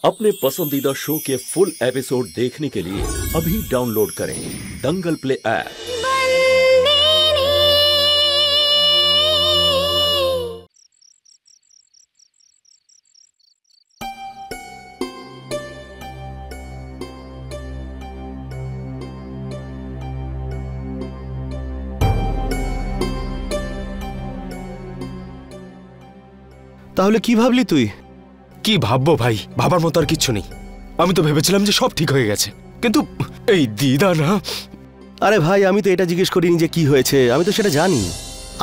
अपने पसंदीदा शो के फुल एपिसोड देखने के लिए अभी डाउनलोड करें दंगल प्ले ऐप। তাহলে কি ভাবলি তুই? কি ভাববো ভাই, ভাবার মতো আর কিচ্ছু নেই। আমি তো ভেবেছিলাম যে সব ঠিক হয়ে গেছে, কিন্তু এই দিদা না। আরে ভাই, আমি তো এটা জিজ্ঞেস করিনি যে কি হয়েছে, আমি তো সেটা জানি।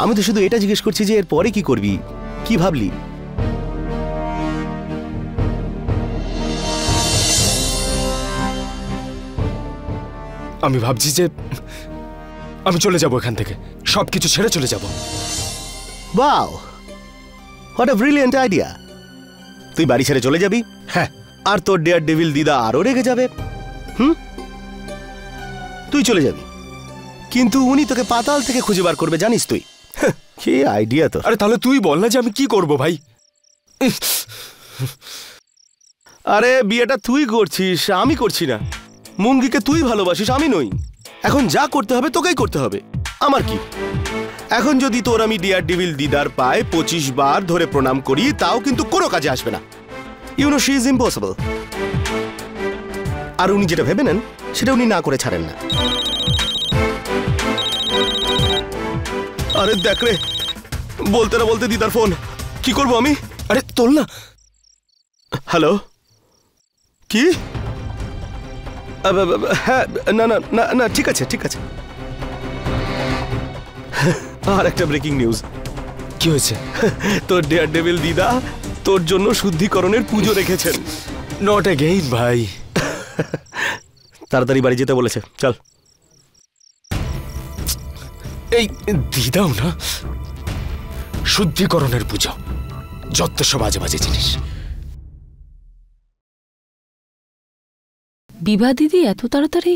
আমি তো শুধু এটা জিজ্ঞেস করছি যে এর পরে কি করবি, কি ভাবলি? আমি ভাবছি যে আমি চলে যাব এখান থেকে, সবকিছু ছেড়ে চলে যাব। Wow, what a brilliant idea. তুই বাড়ি ছেড়ে চলে যাবি, হ্যাঁ, আর তোর ডেয়ার ডেভিল দিদা আরো রেগে যাবে। তুই চলে যাবি, কিন্তু উনি তোকে পাতাল থেকে খুঁজে বার করবে, জানিস তুই? কি আইডিয়া তো। আরে তাহলে তুই বল না যে আমি কি করব ভাই। আরে বিয়েটা তুই করছিস, আমি করছি না। মুঙ্গিকে তুই ভালোবাসিস, আমি নই। এখন যা করতে হবে তোকেই করতে হবে, আমার কি। এখন যদি তোর আমি ডিয়ার ডেভিল দিদার পায়ে 25 বার ধরে প্রণাম করি, তাও কিন্তু কোনো কাজে আসবে না। You know she is impossible. আর উনি যেটা ভেবে নেন সেটা উনি না করে ছাড়েন না। আরে দেখ রে, বলতে না বলতে দিদার ফোন। কি করবো আমি? আরে তোল না। হ্যালো, কি? হ্যাঁ, না না না না, ঠিক আছে ঠিক আছে। আর একটা ব্রেকিং নিউজ। কি হয়েছে? তোর ডেয়ার ডেভিল দিদা তোর জন্য শুদ্ধিকরণের পুজো রেখেছেন। নট অ্যাগেইন ভাই। তাড়াতাড়ি বাড়ি যেতে বলেছে, চল। এই দিদাও না, শুদ্ধিকরণের পুজো, যত সব বাজে বাজে জিনিস। বিভা দিদি এত তাড়াতাড়ি?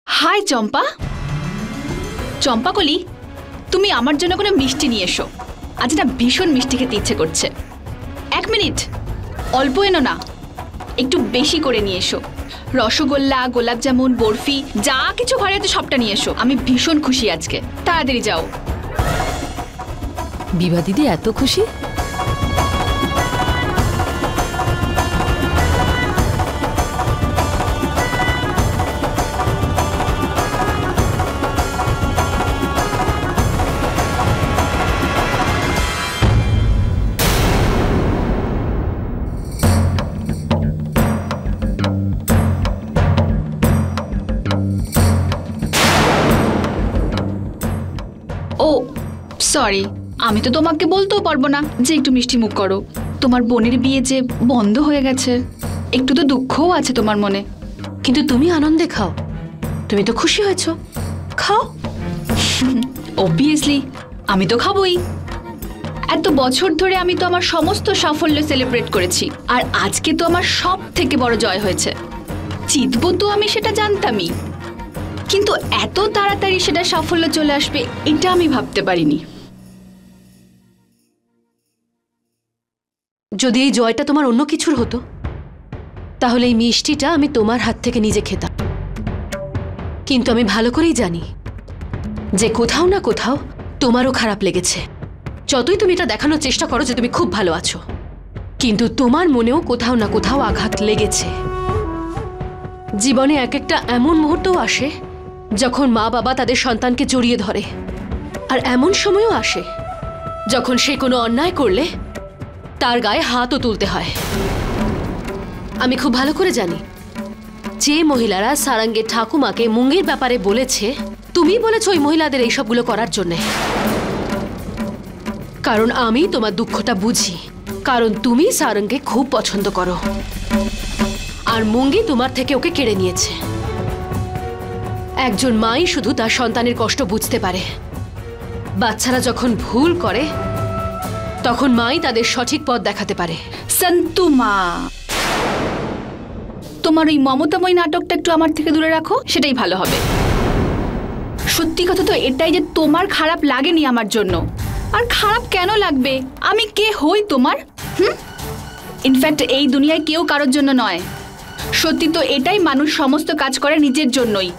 হাই চম্পা। চম্পাকলি, তুমি আমার জন্য কোনো মিষ্টি নিয়ে এসো। আজ না ভীষণ মিষ্টি খেতে ইচ্ছে করছে। 1 মিনিট, অল্প এনো না, একটু বেশি করে নিয়ে এসো। রসগোল্লা, গোলাপ জামুন, বরফি, যা কিছু ঘরে আছে সবটা নিয়ে এসো। আমি ভীষণ খুশি আজকে, তাড়াতাড়ি যাও। বিভা দিদি এত খুশি? ও সরি, আমি তো তোমাকে বলতেও পারবো না যে একটু মিষ্টি মুখ করো। তোমার বোনের বিয়ে যে বন্ধ হয়ে গেছে, একটু তো দুঃখও আছে তোমার মনে। কিন্তু তুমি আনন্দে খাও, তুমি তো খুশি হয়েছো, খাও। অবভিয়াসলি আমি তো খাবোই। এত বছর ধরে আমি তো আমার সমস্ত সাফল্য সেলিব্রেট করেছি, আর আজকে তো আমার সব থেকে বড় জয় হয়েছে। জিতবো তো আমি সেটা জানতামই, কিন্তু এত তাড়াতাড়ি সেটা সাফল্য চলে আসবে এটা আমি ভাবতে পারিনি। যদি এই জয়টা তোমার অন্য কিছুর হতো, তাহলে এই মিষ্টিটা আমি তোমার হাত থেকে নিজে খেতাম। কিন্তু আমি ভালো করেই জানি যে কোথাও না কোথাও তোমারও খারাপ লেগেছে। যতই তুমি এটা দেখানোর চেষ্টা করো যে তুমি খুব ভালো আছো, কিন্তু তোমার মনেও কোথাও না কোথাও আঘাত লেগেছে। জীবনে এক একটা এমন মুহূর্তও আসে যখন মা বাবা তাদের সন্তানকে জড়িয়ে ধরে, আর এমন সময়ও আসে যখন সে কোনো অন্যায় করলে তার গায়ে হাতও তুলতে হয়। আমি খুব ভালো করে জানি যে মহিলারা সারাঙ্গের ঠাকুমাকে মুঙ্গির ব্যাপারে বলেছে, তুমি বলেছ ওই মহিলাদের এইসবগুলো করার জন্যে। কারণ আমি তোমার দুঃখটা বুঝি, কারণ তুমি সারাঙ্গকে খুব পছন্দ করো, আর মুঙ্গি তোমার থেকে ওকে কেড়ে নিয়েছে। একজন মাই শুধু তার সন্তানের কষ্ট বুঝতে পারে। বাচ্চারা যখন ভুল করে তখন মাই তাদের সঠিক পথ দেখাতে পারে। সন্তু মা, তোমার ওই মমতাময় নাটকটা একটু আমার থেকে দূরে রাখো, সেটাই ভালো হবে। সত্যি কথা তো এটাই যে তোমার খারাপ লাগেনি আমার জন্য। আর খারাপ কেন লাগবে? আমি কে হই তোমার? ইনফ্যাক্ট এই দুনিয়ায় কেউ কারোর জন্য নয়। সত্যি তো এটাই, মানুষ সমস্ত কাজ করে নিজের জন্যই।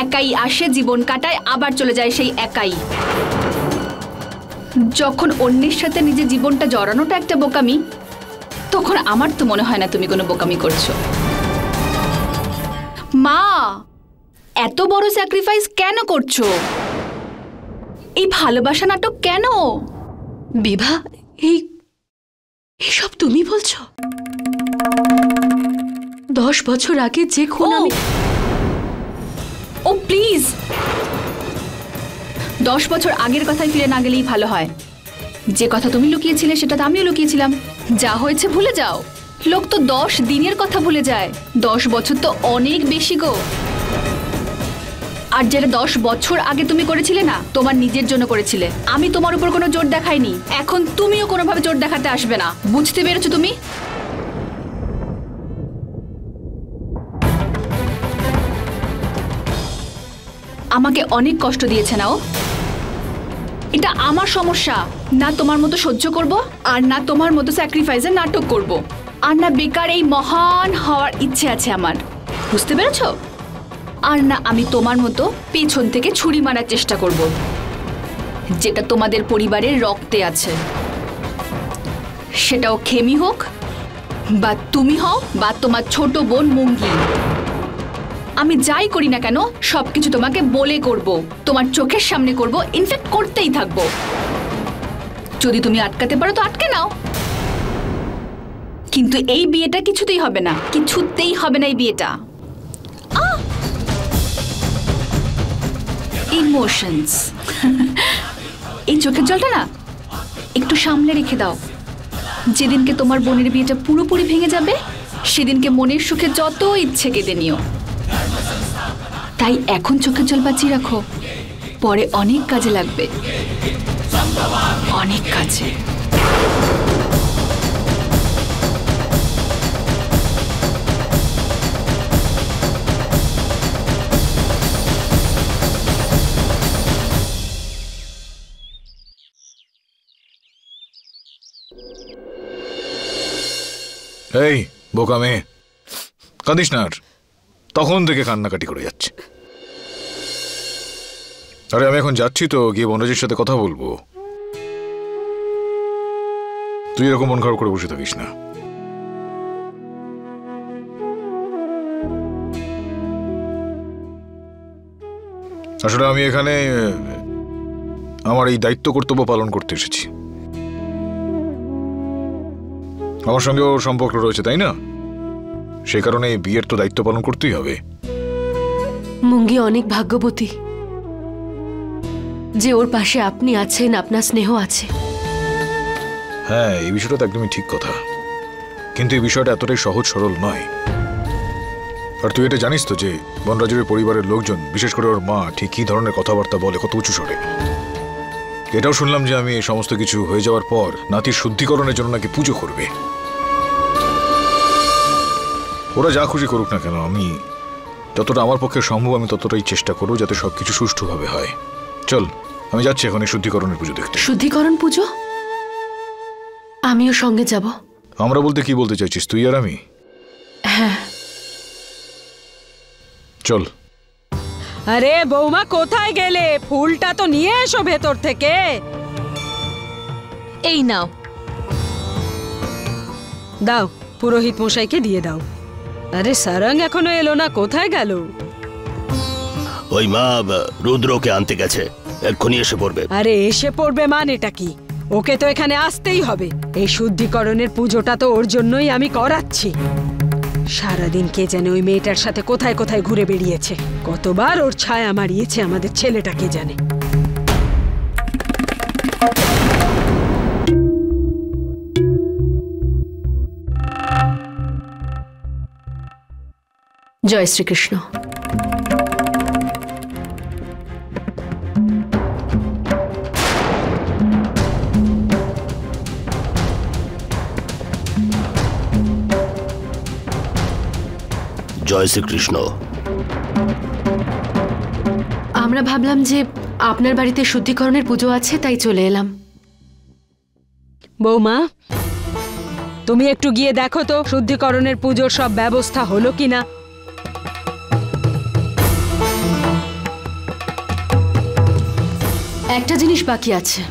একাই আসে, জীবন কাটায়, আবার চলে যায় সেই একাই। যখন অন্যের সাথে নিজের জীবনটা জড়ানোটা একটা বোকামি, তখন আমার তো মনে হয় না তুমি কোনো বোকামি করছো। মা, এত বড় স্যাক্রিফাইস কেন করছো? এই ভালোবাসা নাটক কেন? বিভা, এইসব তুমি বলছো? 10 বছর আগে যে খুন আমি... ও প্লিজ, 10 বছর আগের কথায় ফিরে না গেলেই ভালো হয়। যে কথা তুমি লুকিয়েছিলে সেটা তো আমিও লুকিয়েছিলাম। যা হয়েছে ভুলে যাও। লোক তো 10 দিনের কথা ভুলে যায়, 10 বছর তো অনেক বেশি গো। আর যেটা 10 বছর আগে তুমি করেছিলে না, তোমার নিজের জন্য করেছিলে। আমি তোমার উপর কোনো জোর দেখাইনি, এখন তুমিও কোনোভাবে জোর দেখাতে আসবে না। বুঝতে পেরেছো তুমি? আমাকে অনেক কষ্ট দিয়েছে না ও। এটা আমার সমস্যা না, তোমার মতো সহ্য করব, আর না তোমার মতো স্যাক্রিফাইসের নাটক করব, আর না বেকার এই মহান হওয়ার ইচ্ছে আছে আমার। বুঝতে পেরেছো? আর না আমি তোমার মতো পেছন থেকে ছুরি মারার চেষ্টা করব, যেটা তোমাদের পরিবারের রক্তে আছে। সেটাও খেমি হোক, বা তুমি হও, বা তোমার ছোট বোন মুঙ্গি। আমি যাই করি না কেন সবকিছু তোমাকে বলে করব, তোমার চোখের সামনে করব, ইনফ্যাক্ট করতেই থাকবো। যদি তুমি আটকাতে পারো তো আটকে নাও, কিন্তু এই বিয়েটা কিছুতেই হবে না, কিছুতেই হবে না এই বিয়েটা। ইমোশনস, এই চোখের জলটা না একটু সামলে রেখে দাও। যেদিনকে তোমার বোনের বিয়েটা পুরোপুরি ভেঙে যাবে, সেদিনকে মনের সুখে যত ইচ্ছে কেঁদে নিও। তাই এখন চোখের জল বাঁচিয়ে রাখো, পরে অনেক কাজে লাগবে, অনেক কাজে। এই বোকা মেয়ে, কাঁদিস না আর। তখন থেকে কান্নাকাটি করে যাচ্ছে। আরে আমি এখন যাচ্ছি তো, গিয়ে বনরাজের সাথে কথা বলবো। তুই এরকম মন খারাপ করে বসে থাকিস না। আসলে আমি এখানে আমার এই দায়িত্ব কর্তব্য পালন করতে এসেছি। আমার সঙ্গে ওর সম্পর্ক রয়েছে, তাই না? সে কারণে বিয়ের তো দায়িত্ব পালন করতেই হবে। মুঙ্গি অনেক ভাগ্যবতী যে ওর পাশে আপনি আছেন, আপনার স্নেহ আছে। হ্যাঁ, এই বিষয়টা তো একদমই ঠিক কথা, কিন্তু এই বিষয়টা এতটাই সহজ সরল নয়। আর তুই এটা জানিস তো যে বনরাজের পরিবারের লোকজন, বিশেষ করে ওর মা, ঠিক কী ধরনের কথাবার্তা বলে, কত উঁচু স্বরে। এটাও শুনলাম যে আমি এই সমস্ত কিছু হয়ে যাওয়ার পর নাতির শুদ্ধিকরণের জন্য নাকি পুজো করবে। ওরা যা খুশি করুক না কেন, আমি যতটা আমার পক্ষে সম্ভব আমি ততটাই চেষ্টা করবো যাতে সবকিছু সুষ্ঠুভাবে হয়। চল, আমি যাচ্ছি এখন এই শুদ্ধিকরণের পুজো দেখতে। শুদ্ধিকরণ পুজো? আমিও সঙ্গে যাব। আমরা বলতে কি বলতে চাইছিস, তুই আর আমি? হ্যাঁ চল। আরে বৌমা, কোথায় গেলে? ফুলটা তো নিয়ে এসো ভেতর থেকে। এই নাও। দাও, পুরোহিত মশাইকে দিয়ে দাও। আরে সারং এখনো এলো না, কোথায় গেল? ওই মা রুদ্রকে আনতে গেছে, এক্ষুনি এসে পড়বে। আরে এসে পড়বে মানেটা কি? ওকে তো এখানে আসতেই হবে। এই শুদ্ধিকরণের পুজোটা তো ওর জন্যই আমি করাচ্ছি। সারাদিন কে জানে ওই মেয়েটার সাথে কোথায় কোথায় ঘুরে বেরিয়েছে, কতবার ওর ছায়া মারিয়েছে আমাদের ছেলেটা কে জানে। জয় শ্রীকৃষ্ণ। জয় শ্রীকৃষ্ণ। আমরা ভাবলাম যে আপনার বাড়িতে শুদ্ধিকরণের পুজো আছে, তাই চলে এলাম। বৌমা, তুমি একটু গিয়ে দেখো তো শুদ্ধিকরণের পুজোর সব ব্যবস্থা হলো কিনা। একটা জিনিস বাকি আছে।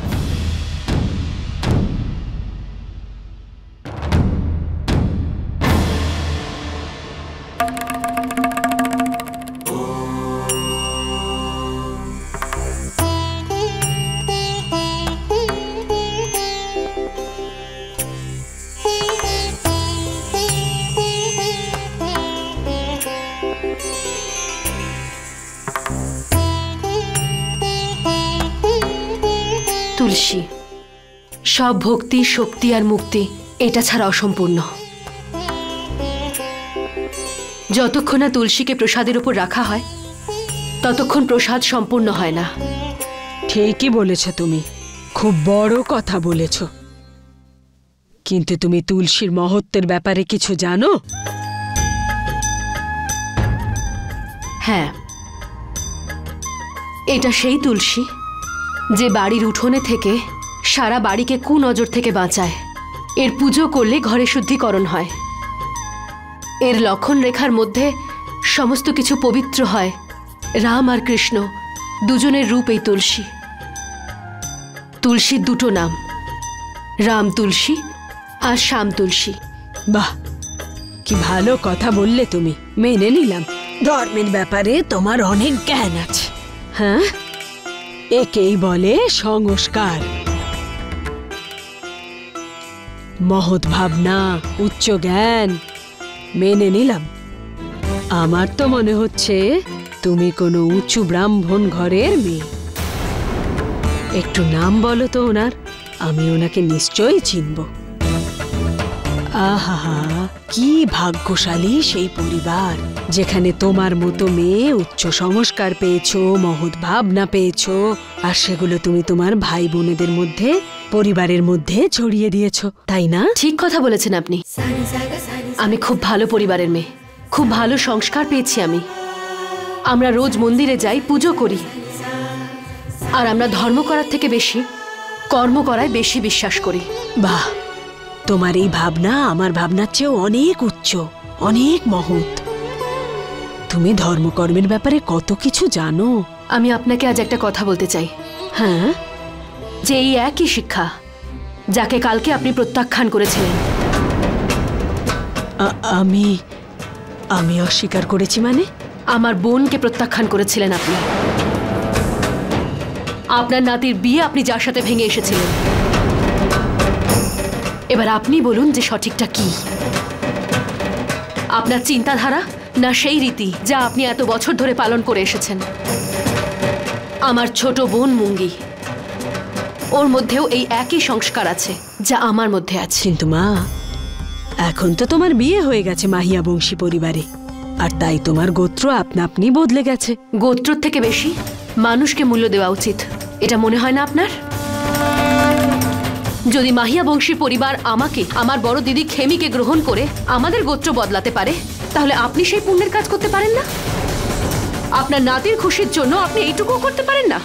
তুলসী, সব ভক্তি, শক্তি আর মুক্তি এটা ছাড়া অসম্পূর্ণ। যতক্ষণ না তুলসীকে প্রসাদের উপর রাখা হয় ততক্ষণ প্রসাদ সম্পূর্ণ হয় না। ঠিকই বলেছ তুমি, খুব বড় কথা বলেছ। কিন্তু তুমি তুলসীর মহত্বের ব্যাপারে কিছু জানো? হ্যাঁ, এটা সেই তুলসী যে বাড়ির উঠোনে থেকে সারা বাড়িকে কুনজর থেকে বাঁচায়। এর পুজো করলে ঘরে শুদ্ধিকরণ হয়। এর লক্ষণ রেখার মধ্যে সমস্ত কিছু পবিত্র হয়। রাম আর কৃষ্ণ দুজনের রূপ এই তুলসী। তুলসীর দুটো নাম, রাম তুলসী আর শ্যাম তুলসী। বাহ, কি ভালো কথা বললে তুমি, মেনে নিলাম। ধর্মের ব্যাপারে তোমার অনেক জ্ঞান আছে। হ্যাঁ, একেই বলে সংস্কার। মহৎ ভাবনা, উচ্চ জ্ঞান, মেনে নিলাম। আমার তো মনে হচ্ছে তুমি কোনো উঁচু ব্রাহ্মণ ঘরের মেয়ে। একটু নাম বলো তো ওনার, আমি ওনাকে নিশ্চয়ই চিনব। আহা, কি ভাগ্যশালী সেই পরিবার যেখানে তোমার মতো মেয়ে উচ্চ সংস্কার পেয়েছো, মহৎ ভাবনা পেয়েছো, আর সেগুলো তুমি তোমার ভাই বোনেদের মধ্যে, পরিবারের মধ্যে ছড়িয়ে দিয়েছো, তাই না? ঠিক কথা বলেছেন আপনি। আমি খুব ভালো পরিবারের মেয়ে, খুব ভালো সংস্কার পেয়েছি আমি। আমরা রোজ মন্দিরে যাই, পুজো করি, আর আমরা ধর্ম করার থেকে বেশি কর্ম করায় বেশি বিশ্বাস করি। বাহ, তোমার এই ভাবনা আমার ভাবনার চেয়েও অনেক উচ্চ, অনেক মহৎ। তুমি ধর্মকর্মের ব্যাপারে কত কিছু জানো। আমি আপনাকে আজ একটা কথা বলতে চাই। হ্যাঁ? যে এই একই শিক্ষা যাকে কালকে আপনি প্রত্যাখ্যান করেছিলেন। আমি অস্বীকার করেছি মানে? আমার বোনকে প্রত্যাখ্যান করেছিলেন আপনি। আপনার নাতির বিয়ে আপনি যার সাথে ভেঙে এসেছিলেন। এবার আপনি বলুন যে সঠিকটা কি? আপনার চিন্তাধারা না সেই রীতি যা আপনি এত বছর ধরে পালন করে এসেছেন? আমার ছোট বোন মুঙ্গি, ওর মধ্যেও এই একই সংস্কার আছে যা আমার মধ্যে আছে। কিন্তু মা, এখন তো তোমার বিয়ে হয়ে গেছে মাহিয়া বংশী পরিবারে, আর তাই তোমার গোত্র আপনা আপনি বদলে গেছে। গোত্রের থেকে বেশি মানুষকে মূল্য দেওয়া উচিত, এটা মনে হয় না আপনার? যদি মাহিয়া বংশী পরিবার আমাকে, আমার বড় দিদি খেমিকে গ্রহণ করে আমাদের গোত্র বদলাতে পারে, তাহলে আপনি সেই পুণ্যের কাজ করতে পারেন না? আপনার নাতির খুশির জন্য আপনি এইটুকুও করতে পারেন না?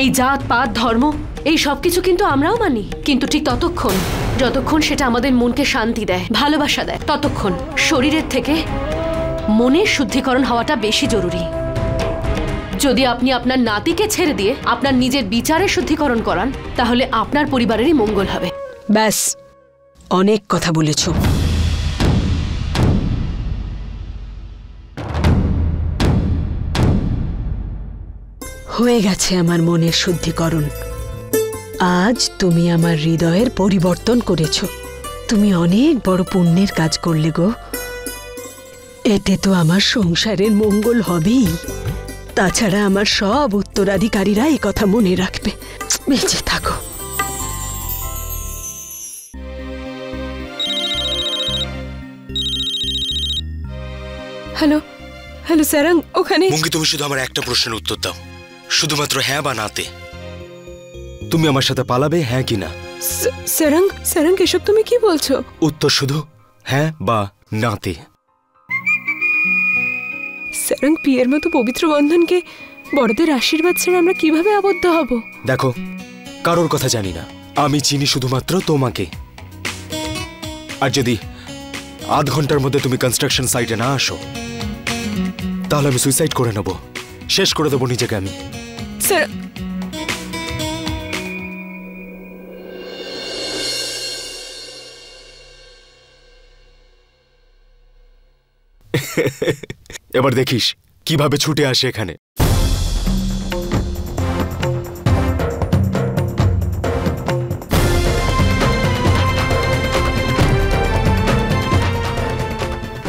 এই জাত পাত ধর্ম এই সব কিছু কিন্তু আমরাও মানি, কিন্তু ঠিক ততক্ষণ যতক্ষণ সেটা আমাদের মনকে শান্তি দেয়, ভালোবাসা দেয়, ততক্ষণ শরীরের থেকে মনের শুদ্ধিকরণ হওয়াটা বেশি জরুরি। যদি আপনি আপনার নাতিকে ছেড়ে দিয়ে আপনার নিজের বিচারের শুদ্ধিকরণ করান, তাহলে আপনার পরিবারেরই মঙ্গল হবে। ব্যাস, অনেক কথা বলেছ। হয়ে গেছে আমার মনের শুদ্ধিকরণ। আজ তুমি আমার হৃদয়ের পরিবর্তন করেছ। তুমি অনেক বড় পুণ্যের কাজ করলে গো। এতে তো আমার সংসারের মঙ্গল হবেই, তাছাড়া আমার সব উত্তরাধিকারীরা এই কথা মনে রাখবে। বেঁচে থাকো। হ্যালো হ্যালো স্যারাং, ওখানে। মুঙ্গি, তুমি শুধু আমার একটা প্রশ্নের উত্তর দাও, শুধুমাত্র হ্যাঁ বা নাতে। তুমি আমার সাথে পালাবে, হ্যাঁ কি না? স্যারাং, স্যারাং, এসব তুমি কি বলছো? উত্তর শুধু হ্যাঁ বা নাতে। স্যারাং, বিয়ের মতো পবিত্র বন্ধনকে বড়দের আশীর্বাদ ছাড়া আমরা কিভাবে আবদ্ধ হব? দেখো, কারোর কথা জানি না, আমি চিনি শুধুমাত্র তোমাকে। আর যদি আধ ঘন্টার মধ্যে তুমি কনস্ট্রাকশন সাইটে না আসো তাহলে আমি সুইসাইড করে নেব, শেষ করে দেবো নিজেকে আমি। স্যার এবার দেখিস কিভাবে ছুটে আসে এখানে।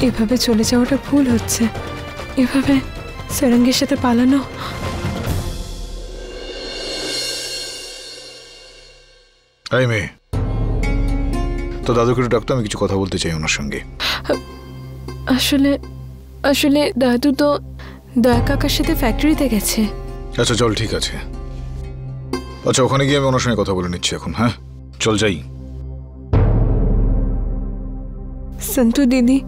এভাবে চলে যাওয়াটা ভুল হচ্ছে, এভাবে সারঙ্গের সাথে পালানো। এই মেয়ে, তো দাদুকে একটু ডাকতো, আমি কিছু কথা বলতে চাই ওনার সঙ্গে। আসলে আসলে দাদু তো দয়া কাকার সাথে ফ্যাক্টরিতে গেছে। আচ্ছা চল, ঠিক আছে। আচ্ছা ওখানে গিয়ে আমি ওনার সঙ্গে কথা বলে নিচ্ছি এখন। হ্যাঁ চল যাই। সন্তু দিদি,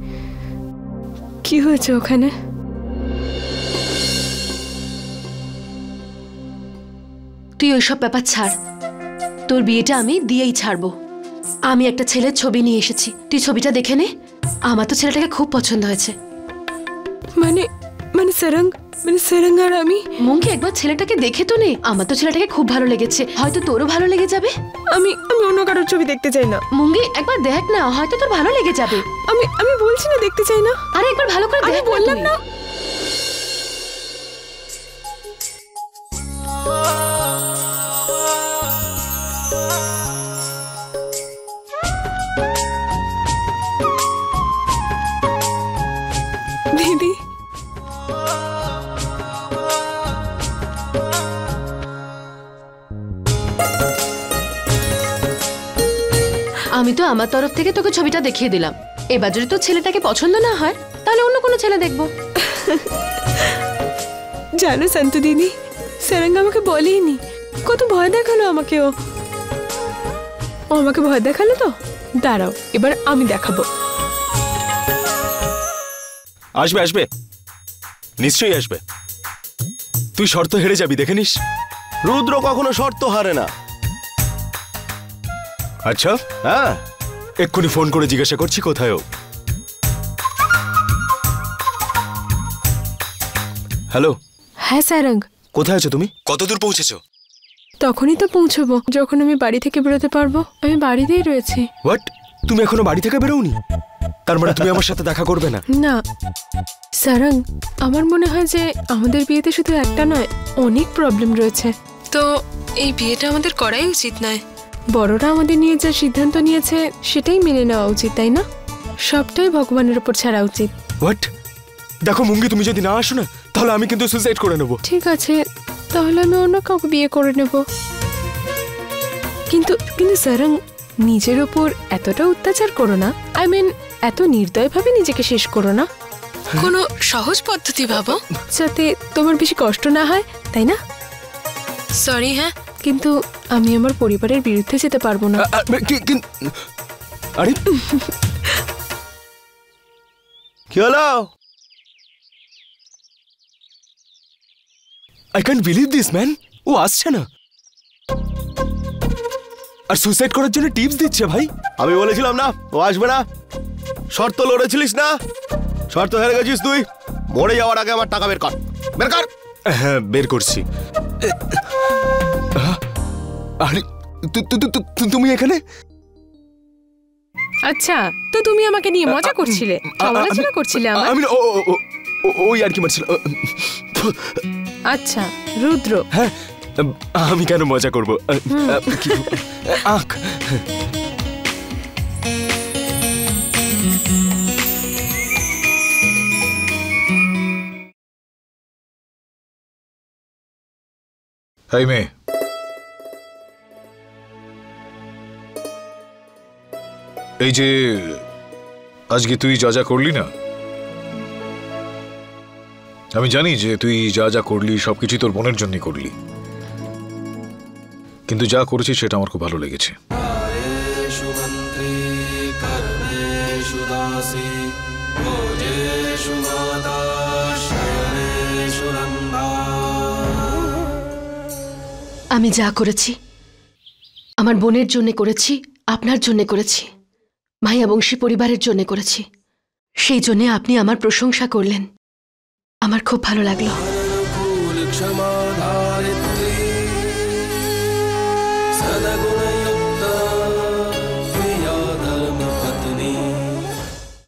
কি হয়েছে ওখানে? তুই ওইসব ব্যাপার ছাড়, তোর বিয়েটা আমি দিয়েই ছাড়বো। আমি একটা ছেলের ছবি নিয়ে এসেছি, তুই ছবিটা দেখে নে। আমার তো ছেলেটাকে খুব পছন্দ হয়েছে। মানে মানে সারঙ্গ আর আমি। মুঙ্গি, একবার ছেলেটাকে দেখে তো নে। আমার তো ছেলেটাকে খুব ভালো লেগেছে, হয়তো তোরও ভালো লেগে যাবে। আমি অন্য কারোর ছবি দেখতে চাই না। মুঙ্গি, একবার দেখ না, হয়তো তোর ভালো লেগে যাবে। আমি বলছি না দেখতে চাই না। আরে একবার ভালো করে দেখ, বললাম না। দিদি, আমি তো আমার তরফ থেকে তোকে ছবিটা দেখিয়ে দিলাম। এবার যদি তোর ছেলেটাকে পছন্দ না হয় তাহলে অন্য কোনো ছেলে দেখবো। জানো সন্তু দিদি, সারঙ্গ আমাকে বলেইনি, কত ভয় দেখালো আমাকে। ও আমাকে ভয় দেখালো তো। দাঁড়াও, এবার আমি দেখাবো। আসবে আসবে, নিশ্চয়ই আসবে। তুই শর্ত হেরে যাবি, দেখে নিস। রুদ্র কখনো শর্ত হারে না। আচ্ছা হ্যাঁ, এক্ষুনি ফোন করে জিজ্ঞাসা করছি কোথায় ও। হ্যালো, হ্যাঁ সারঙ্গ, কোথায় আছো তুমি? কত দূর পৌঁছেছো? তখনই তো পৌঁছবো যখন আমি বাড়ি থেকে বেরোতে পারবো। আমি বাড়িতেই রয়েছি। হোয়াট? তুমি এখনো বাড়ি থেকে বেরোওনি? তার মানে তুমি আমার সাথে দেখা করবে না? না সারঙ্গ, আমার মনে হয় যে আমাদের বিয়েতে শুধু একটা নয়, অনেক প্রবলেম রয়েছে। তো এই বিয়েটা আমাদের করাই উচিত নয়। বড়রা আমাদের নিয়ে যা সিদ্ধান্ত নিয়েছে সেটাই মেনে নেওয়া উচিত, তাই না? সবটাই ভগবানের উপর ছাড়া উচিত। হোয়াট? দেখো মুঙ্গি, তুমি যদি না আসো না তাহলে আমি কিন্তু সুইসাইড করে নেব। ঠিক আছে, তাহলে আমি অন্য কাউকে বিয়ে করে নেব। কিন্তু কিন্তু সারঙ্গ, নিজের উপর এতটা অত্যাচার করো না। আই মিন, এত নির্দয়ভাবে নিজেকে শেষ করো না। কোনো সহজ পদ্ধতি ভাবো যাতে তোমার বেশি কষ্ট না হয়, তাই না? সরি হ্যাঁ, কিন্তু আমি আমার পরিবারের বিরুদ্ধে যেতে পারবো না। আরে কি হলো? I can't believe this man. ও আসছে না আর সুইসাইড করার জন্য টিপস দিচ্ছে। ভাই আমি বলেছিলাম না ও আসবে না। শর্ত লড়েছিলিস না, শর্ত হেরে গেছিস তুই। মরে যাওয়ার আগে আমার টাকা বের কর, বের কর। হ্যাঁ বের করছি। আরে তুমি এখানে? আচ্ছা, তো তুমি আমাকে নিয়ে মজা করছিলে, সমালোচনা করছিলে আমার? আমি ওই আর কি মারছিল। আচ্ছা রুদ্র। হ্যাঁ, আমি কেন মজা করব? আখ এই মেয়ে, এই যে আজকে তুই যা যা করলি না, আমি জানি যে তুই যা যা করলি সবকিছু তোর বোনের জন্যই করলি, কিন্তু যা করেছিস সেটা আমার খুব ভালো লেগেছে। আমি যা করেছি আমার বোনের জন্য করেছি, আপনার জন্য করেছি। মায়াবংশী পরিবারের জন্য করেছি। সেই জন্য আপনি আমার প্রশংসা করলেন, আমার খুব ভালো লাগলো।